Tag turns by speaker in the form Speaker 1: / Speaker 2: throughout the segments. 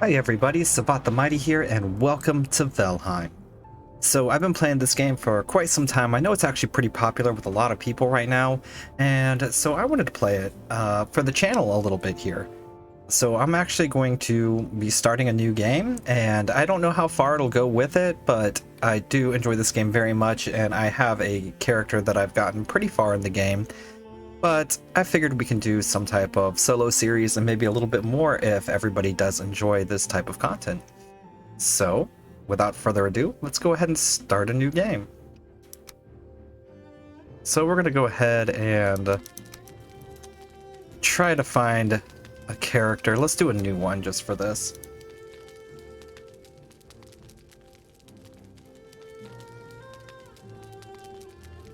Speaker 1: Hi everybody, Sabat the Mighty here, and welcome to Valheim. So I've been playing this game for quite some time. I know it's actually pretty popular with a lot of people right now, and so I wanted to play it for the channel a little bit here. So I'm actually going to be starting a new game, and I don't know how far it'll go with it, but I do enjoy this game very much, and I have a character that I've gotten pretty far in the game. But I figured we can do some type of solo series and maybe a little bit more if everybody does enjoy this type of content. So, without further ado, let's go ahead and start a new game. So we're going to go ahead and try to find a character. Let's do a new one just for this.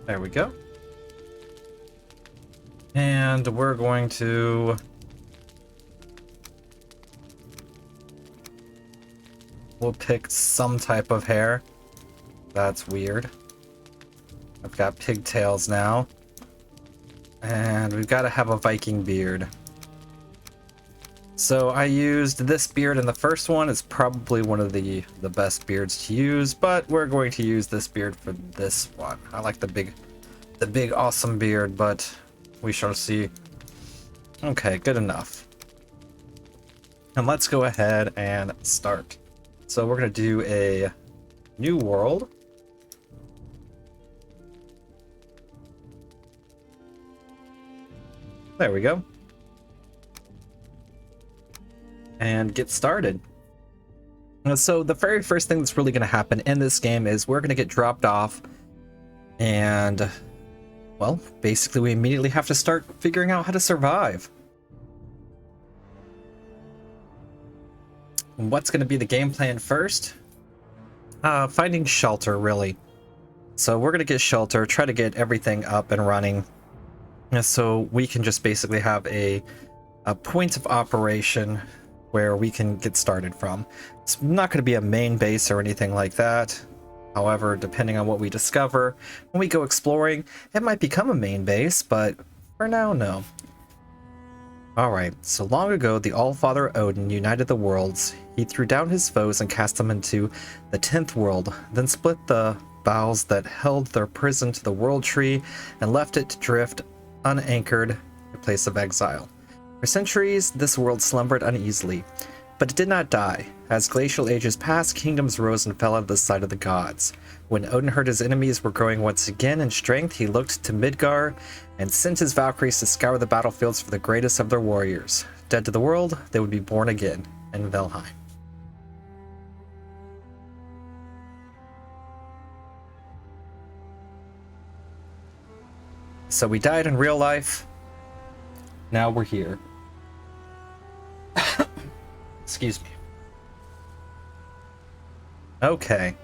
Speaker 1: There we go. And we're going to we'll pick some type of hair. That's weird. I've got pigtails now. And we've got to have a Viking beard. So I used this beard in the first one. It's probably one of the best beards to use, but we're going to use this beard for this one. I like the big awesome beard, but we shall see. Okay, good enough. And let's go ahead and start. So we're going to do a new world. There we go. And get started. So the very first thing that's really going to happen in this game is we're going to get dropped off, and well, basically we immediately have to start figuring out how to survive. What's going to be the game plan first? Finding shelter, really. So we're going to get shelter, try to get everything up and running, so we can just basically have a point of operation where we can get started from. It's not going to be a main base or anything like that. However, depending on what we discover when we go exploring, it might become a main base, but for now, no. Alright, so long ago, the Allfather Odin united the worlds. He threw down his foes and cast them into the 10th world, then split the boughs that held their prison to the world tree and left it to drift unanchored, a place of exile. For centuries, this world slumbered uneasily, but it did not die. As glacial ages passed, kingdoms rose and fell out of the sight of the gods. When Odin heard his enemies were growing once again in strength, he looked to Midgard and sent his Valkyries to scour the battlefields for the greatest of their warriors. Dead to the world, they would be born again in Valheim. So we died in real life. Now we're here. Excuse me. Okay.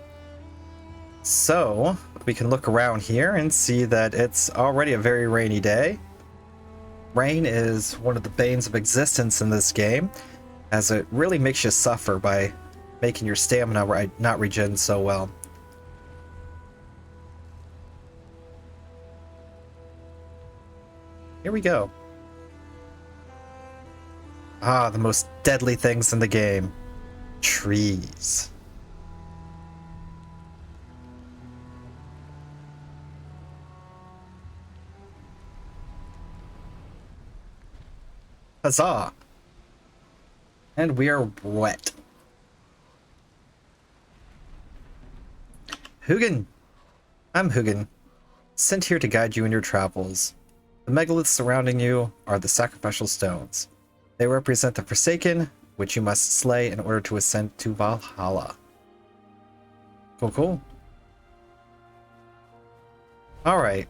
Speaker 1: So, we can look around here and see that it's already a very rainy day. Rain is one of the banes of existence in this game, as it really makes you suffer by making your stamina not regen so well. Here we go. Ah, the most deadly things in the game. Trees. Huzzah! And we are wet. Hugin! I'm Hugin, sent here to guide you in your travels. The megaliths surrounding you are the sacrificial stones. They represent the Forsaken, which you must slay in order to ascend to Valhalla. Cool, cool. Alright.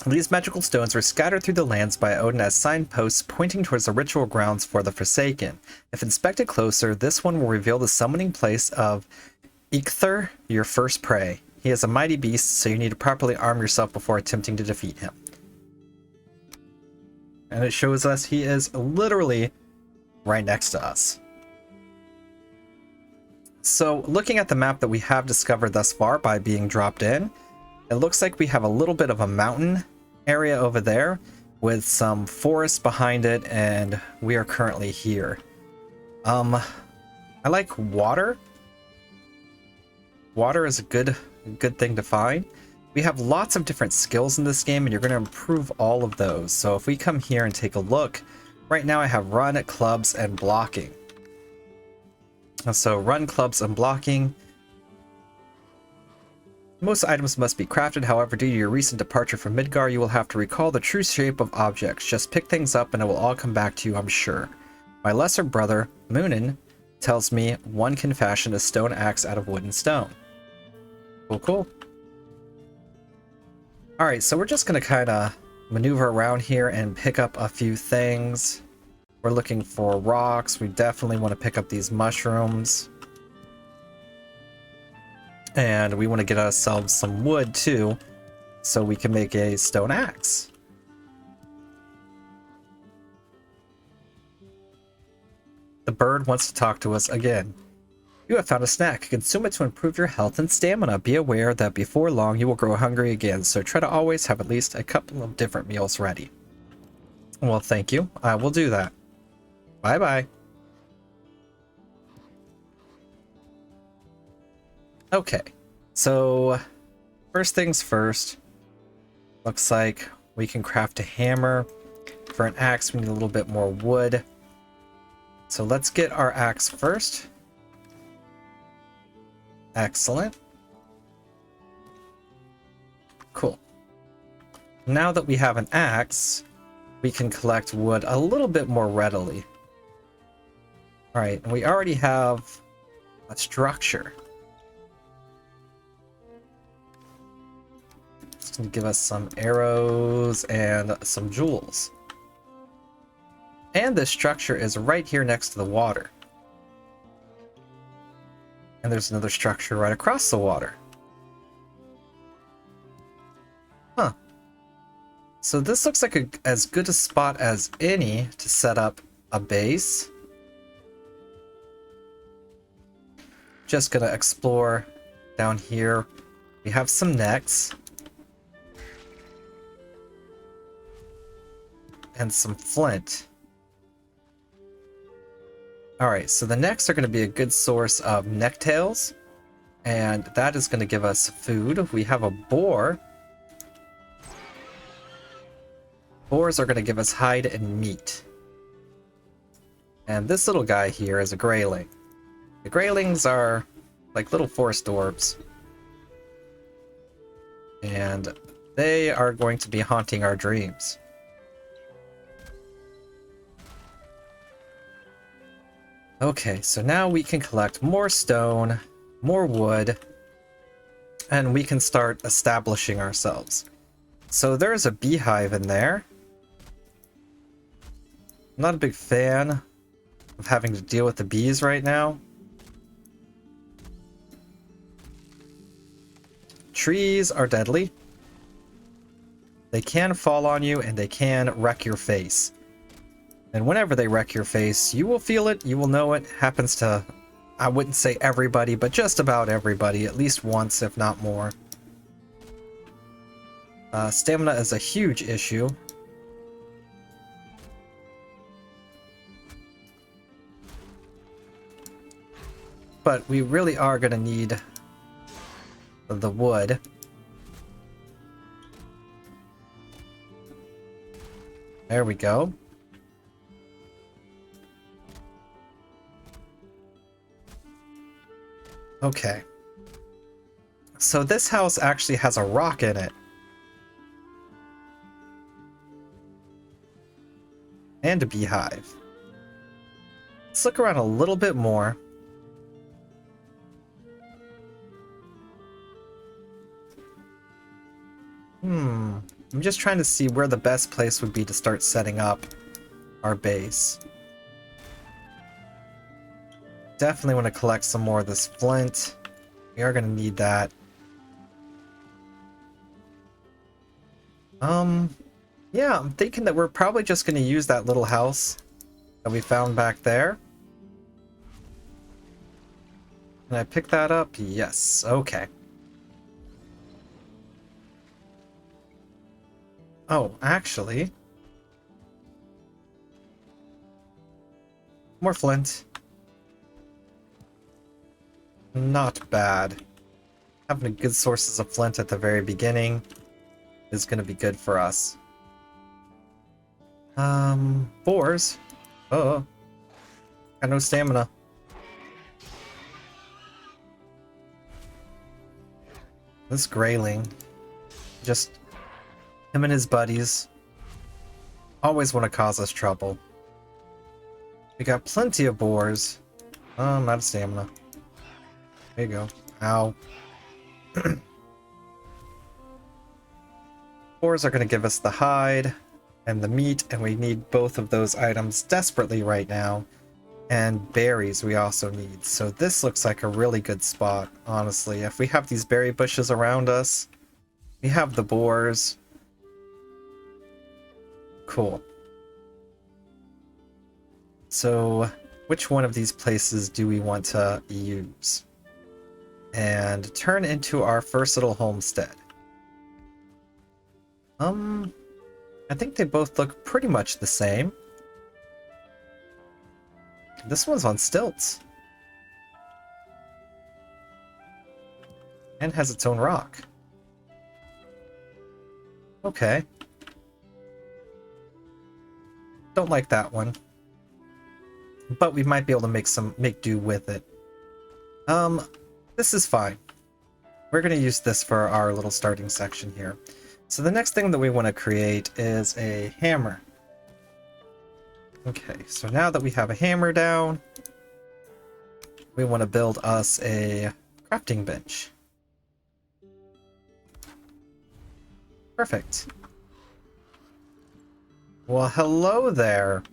Speaker 1: These magical stones were scattered through the lands by Odin as signposts pointing towards the ritual grounds for the Forsaken. If inspected closer, this one will reveal the summoning place of Eikthyr, your first prey. He is a mighty beast, so you need to properly arm yourself before attempting to defeat him. And it shows us he is literally right next to us. So, looking at the map that we have discovered thus far by being dropped in, it looks like we have a little bit of a mountain area over there with some forest behind it, and we are currently here. I like water. Water is a good thing to find. We have lots of different skills in this game, and you're going to improve all of those. So if we come here and take a look, right now I have run, clubs, and blocking. So run, clubs, and blocking. Most items must be crafted, however, due to your recent departure from Midgar, you will have to recall the true shape of objects. Just pick things up and it will all come back to you, I'm sure. My lesser brother, Moonin, tells me one can fashion a stone axe out of wood and stone. Cool, cool. Alright, so we're just going to kind of maneuver around here and pick up a few things. We're looking for rocks. We definitely want to pick up these mushrooms. And we want to get ourselves some wood too, so we can make a stone axe. The bird wants to talk to us again. You have found a snack. Consume it to improve your health and stamina. Be aware that before long you will grow hungry again, so try to always have at least a couple of different meals ready. Well, thank you. I will do that. Bye-bye. Okay, so first things first. Looks like we can craft a hammer. For an axe, we need a little bit more wood. So let's get our axe first. Excellent. Cool. Now that we have an axe, we can collect wood a little bit more readily. Alright, and we already have a structure. It's going to give us some arrows and some jewels. And this structure is right here next to the water. And there's another structure right across the water. Huh. So this looks like as good a spot as any to set up a base. Just gonna explore down here. We have some necks. And some flint. Alright, so the necks are going to be a good source of necktails, and that is going to give us food. We have a boar. Boars are going to give us hide and meat. And this little guy here is a grayling. The graylings are like little forest orbs. And they are going to be haunting our dreams. Okay, so now we can collect more stone, more wood, and we can start establishing ourselves. So there's a beehive in there. I'm not a big fan of having to deal with the bees right now. Trees are deadly. They can fall on you and they can wreck your face. And whenever they wreck your face, you will feel it, you will know it. Happens to, I wouldn't say everybody, but just about everybody, at least once, if not more. Stamina is a huge issue. But we really are going to need the wood. There we go. Okay. So this house actually has a rock in it. And a beehive. Let's look around a little bit more. I'm just trying to see where the best place would be to start setting up our base. Definitely want to collect some more of this flint. We are going to need that. Yeah, I'm thinking that we're probably just going to use that little house that we found back there. Can I pick that up? Yes. Okay. Oh, actually. More flint. Not bad. Having good sources of flint at the very beginning is going to be good for us. Boars. Oh, got no stamina. This grayling, just him and his buddies, always want to cause us trouble. We got plenty of boars. Oh, I'm out of stamina. There you go. Ow. Boars are going to give us the hide and the meat, and we need both of those items desperately right now. And berries we also need. So this looks like a really good spot, honestly. If we have these berry bushes around us, we have the boars. Cool. So which one of these places do we want to use? And turn into our first little homestead. I think they both look pretty much the same. This one's on stilts. And has its own rock. Okay. Don't like that one. But we might be able to make do with it. This is fine. We're going to use this for our little starting section here. So the next thing that we want to create is a hammer. Okay, so now that we have a hammer down, we want to build us a crafting bench. Perfect. Well, hello there.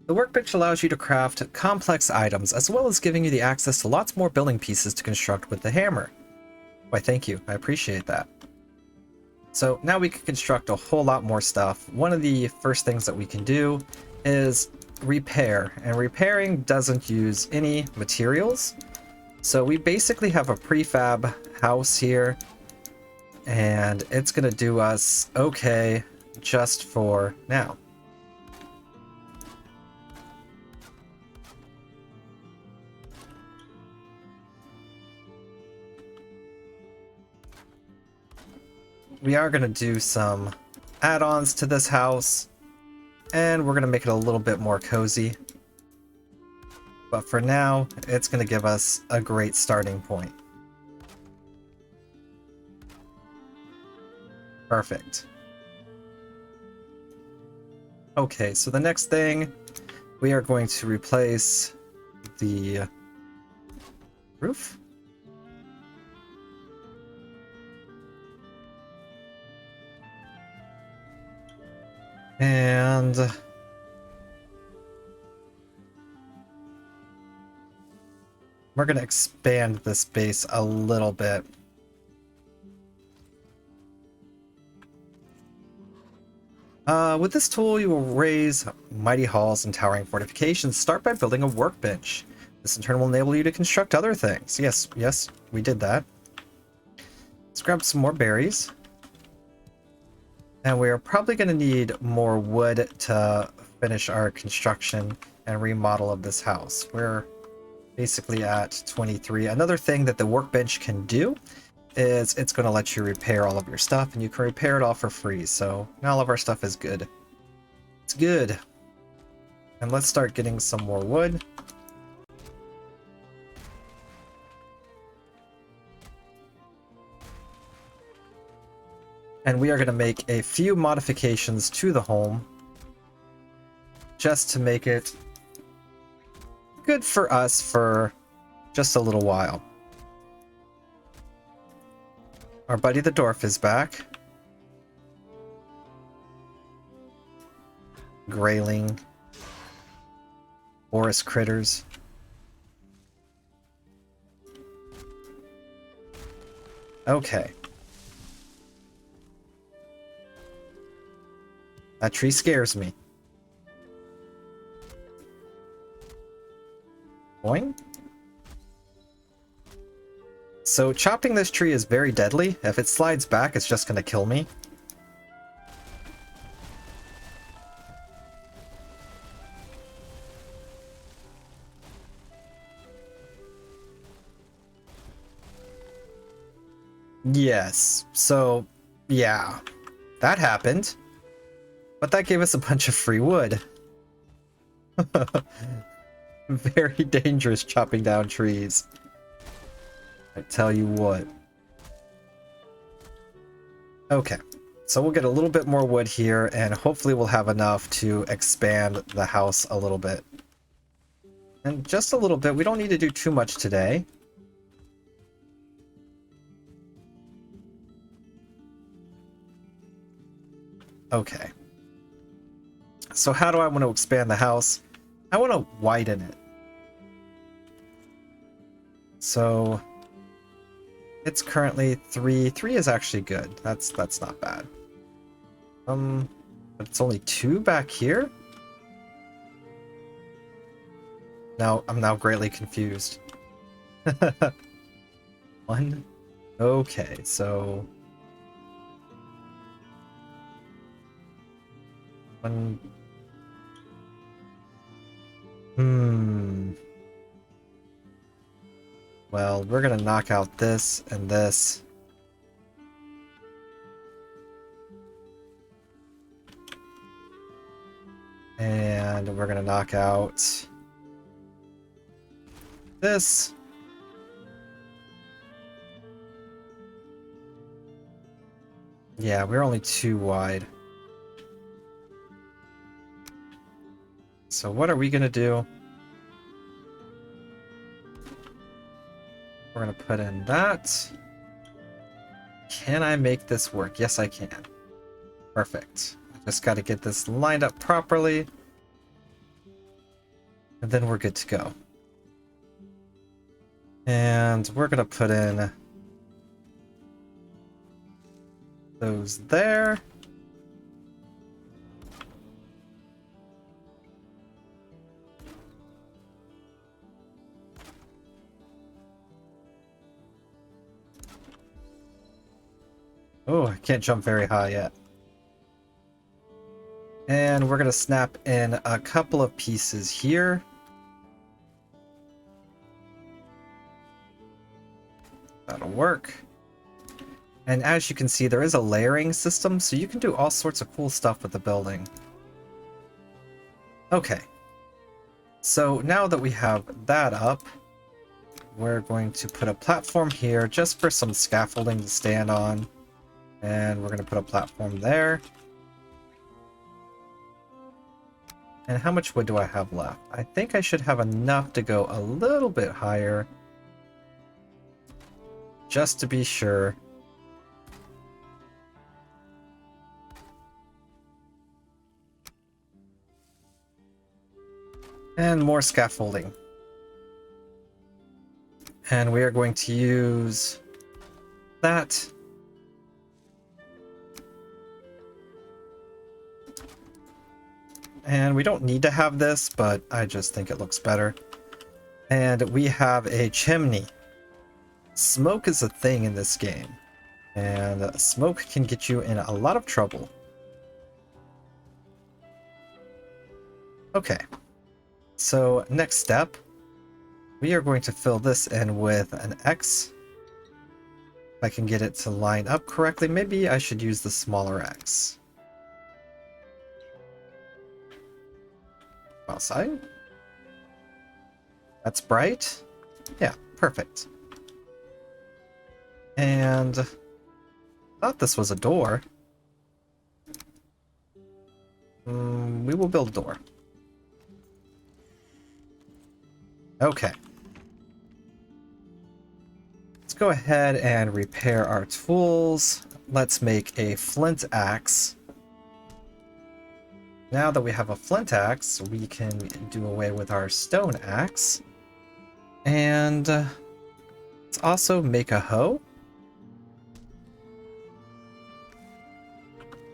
Speaker 1: The workbench allows you to craft complex items, as well as giving you the access to lots more building pieces to construct with the hammer. Why, thank you. I appreciate that. So now we can construct a whole lot more stuff. One of the first things that we can do is repair, and repairing doesn't use any materials. So we basically have a prefab house here, and it's gonna do us okay just for now. We are going to do some add-ons to this house, and we're going to make it a little bit more cozy. But for now, it's going to give us a great starting point. Perfect. Okay, so the next thing, we are going to replace the roof. And we're going to expand this base a little bit. With this tool, you will raise mighty halls and towering fortifications. Start by building a workbench. This in turn will enable you to construct other things. Yes, we did that. Let's grab some more berries. And we are probably going to need more wood to finish our construction and remodel of this house. We're basically at 23. Another thing that the workbench can do is it's going to let you repair all of your stuff, and you can repair it all for free. So now all of our stuff is good. It's good. And let's start getting some more wood. And we are going to make a few modifications to the home just to make it good for us for just a little while. Our buddy the dwarf is back. Grayling. Forest critters. Okay. That tree scares me. Boing. So chopping this tree is very deadly. If it slides back, it's just going to kill me. Yes. So, yeah, that happened. But that gave us a bunch of free wood. Very dangerous chopping down trees. I tell you what. Okay. So we'll get a little bit more wood here, and hopefully we'll have enough to expand the house a little bit. And just a little bit. We don't need to do too much today. Okay. So how do I want to expand the house? I want to widen it. So it's currently 3. 3 is actually good. That's not bad. But it's only 2 back here? Now I'm now greatly confused. 1. Okay, so 1. Well, we're gonna knock out this and this. And we're gonna knock out this. Yeah, we're only 2 wide. So what are we gonna do? We're gonna put in that. Can I make this work? Yes, I can. Perfect. I just gotta get this lined up properly. And then we're good to go. And we're gonna put in those there. Oh, I can't jump very high yet. And we're gonna snap in a couple of pieces here. That'll work. And as you can see, there is a layering system, so you can do all sorts of cool stuff with the building. Okay. So now that we have that up, we're going to put a platform here just for some scaffolding to stand on. And we're going to put a platform there. And how much wood do I have left? I think I should have enough to go a little bit higher. Just to be sure. And more scaffolding. And we are going to use that. And we don't need to have this, but I just think it looks better. And we have a chimney. Smoke is a thing in this game. And smoke can get you in a lot of trouble. Okay. So next step, we are going to fill this in with an X. If I can get it to line up correctly, maybe I should use the smaller X. Outside? That's bright? Yeah, perfect. And I thought this was a door. We will build a door. Okay. Let's go ahead and repair our tools. Let's make a flint axe. Now that we have a flint axe, we can do away with our stone axe. And let's also make a hoe.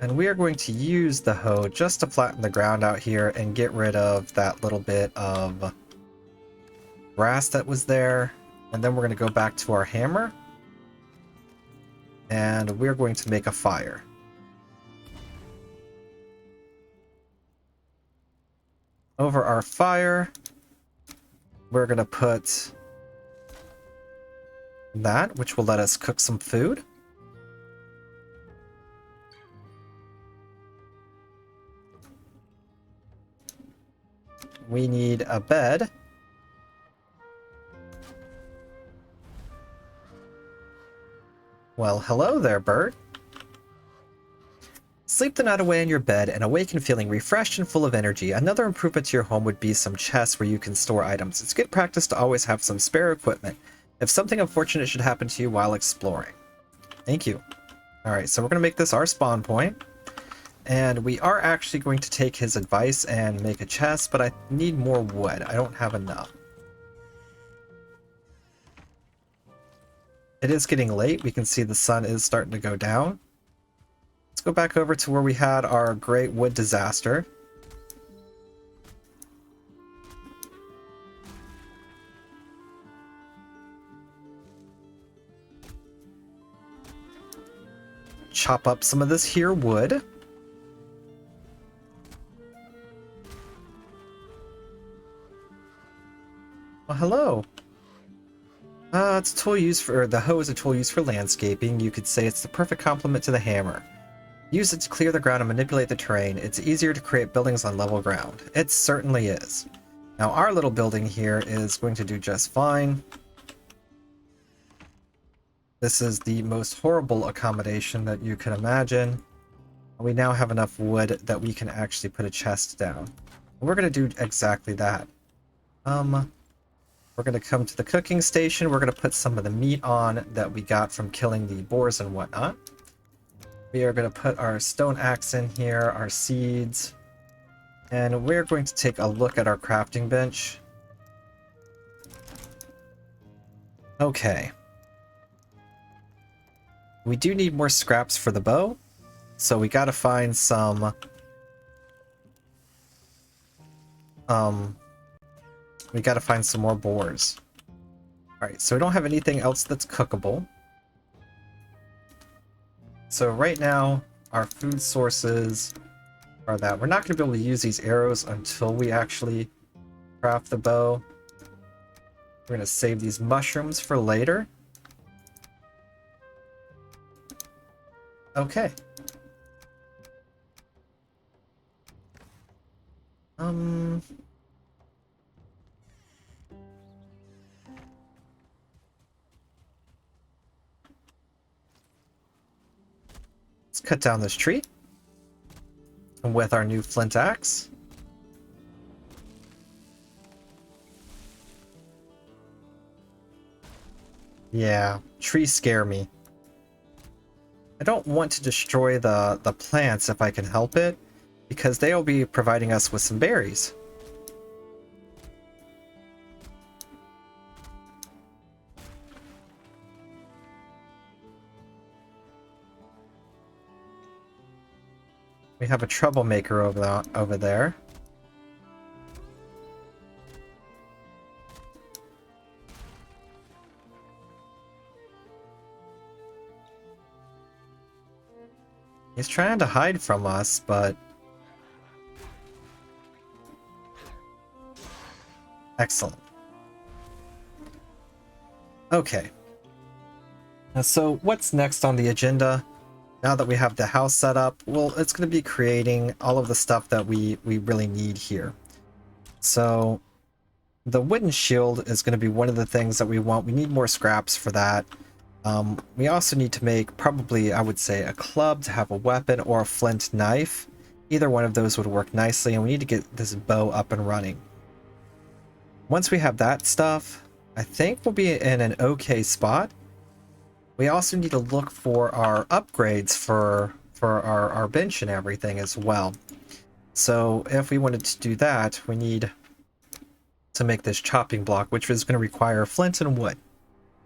Speaker 1: And we are going to use the hoe just to flatten the ground out here and get rid of that little bit of grass that was there. And then we're going to go back to our hammer. And we're going to make a fire. Over our fire, we're going to put that, which will let us cook some food. we need a bed. Well, hello there, bird. Sleep the night away in your bed and awaken feeling refreshed and full of energy. Another improvement to your home would be some chests where you can store items. It's good practice to always have some spare equipment if something unfortunate should happen to you while exploring. Thank you. Alright, so we're going to make this our spawn point. And we are actually going to take his advice and make a chest, but I need more wood. I don't have enough. It is getting late. We can see the sun is starting to go down. Let's go back over to where we had our great wood disaster. Chop up some of this here wood. Well, hello. It's a tool used for, the hoe is a tool used for landscaping. You could say it's the perfect complement to the hammer. Use it to clear the ground and manipulate the terrain. It's easier to create buildings on level ground. It certainly is. Now our little building here is going to do just fine. This is the most horrible accommodation that you can imagine. We now have enough wood that we can actually put a chest down. We're going to do exactly that. We're going to come to the cooking station. We're going to put some of the meat on that we got from killing the boars and whatnot. We are going to put our stone axe in here, our seeds, and we're going to take a look at our crafting bench. Okay. We do need more scraps for the bow, so we got to find some we got to find some more boars. Alright, so we don't have anything else that's cookable. So right now, our food sources are that. We're not going to be able to use these arrows until we actually craft the bow. We're going to save these mushrooms for later. Okay. Let's cut down this tree. And with our new flint axe. Yeah, trees scare me. I don't want to destroy the plants if I can help it, because they will be providing us with some berries. We have a troublemaker over there. He's trying to hide from us, but... Excellent. Okay. So what's next on the agenda? Now that we have the house set up, well, it's going to be creating all of the stuff that we really need here. So the wooden shield is going to be one of the things that we want. We need more scraps for that. We also need to make probably, I would say, a club to have a weapon or a flint knife. Either one of those would work nicely, and we need to get this bow up and running. Once we have that stuff, I think we'll be in an okay spot. We also need to look for our upgrades for our bench and everything as well. So if we wanted to do that, we need to make this chopping block, which is going to require flint and wood.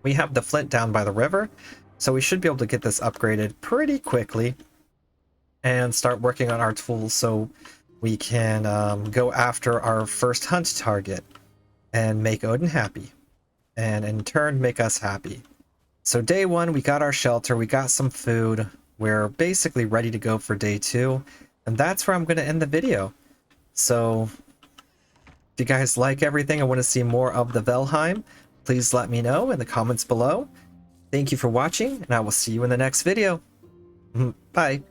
Speaker 1: We have the flint down by the river, so we should be able to get this upgraded pretty quickly and start working on our tools so we can go after our first hunt target and make Odin happy, and in turn make us happy. So day one, we got our shelter, we got some food, we're basically ready to go for day two, and that's where I'm going to end the video. So if you guys like everything and want to see more of the Valheim, please let me know in the comments below. Thank you for watching, and I will see you in the next video. Bye.